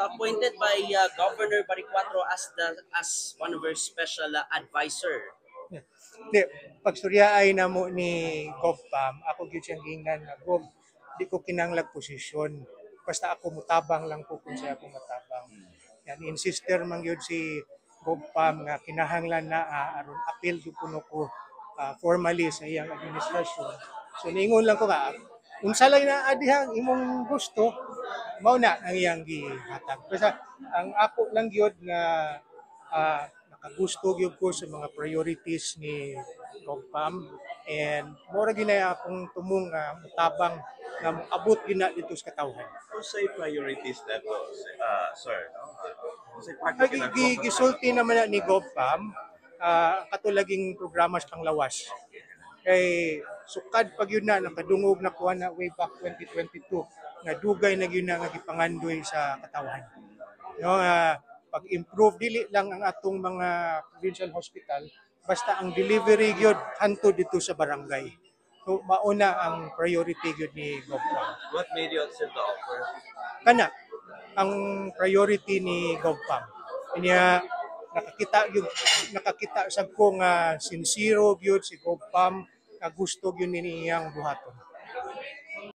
appointed by Governor Baricuatro as one of her special advisor. Hindi, pagstoryaay na mo ni GovPam, ako gyud siyang gingan nga Gov, di ko kinanglag posisyon. Basta ako mutabang lang po kung siya ako mutabang. Yan, insister man gyud si GovPam nga kinahanglan na aron appeal gyud kuno ko formally sa iyang administrasyon. So niingon lang ko nga, unsa lang na adihang imong gusto, mao na ang iyang gihatag. Basta ang ako lang gyud nga nakagusto gyud ko sa mga priorities ni GovPam and mora ginay akong tumong mutabang nga abot gina dito sa katawhan. Say priorities na to, sir, no? Say particular Gisulti naman na ni GovPam katulaging programa sa panglawas. Kay sukad pag yun na nakadungog na kuha na way back 2022 nga dugay na yun na nga gipangandoy sa katawhan. No, pag-improve dili lang ang atong mga provincial hospital basta ang delivery gyud hantud dito sa barangay. So mauna ang priority gyud ni GovPam. What made you accept the offer? Kana ang priority ni GovPam. Kanya nakakita sa ko nga sincere gyud si GovPam nga gusto gyud niyang buhaton.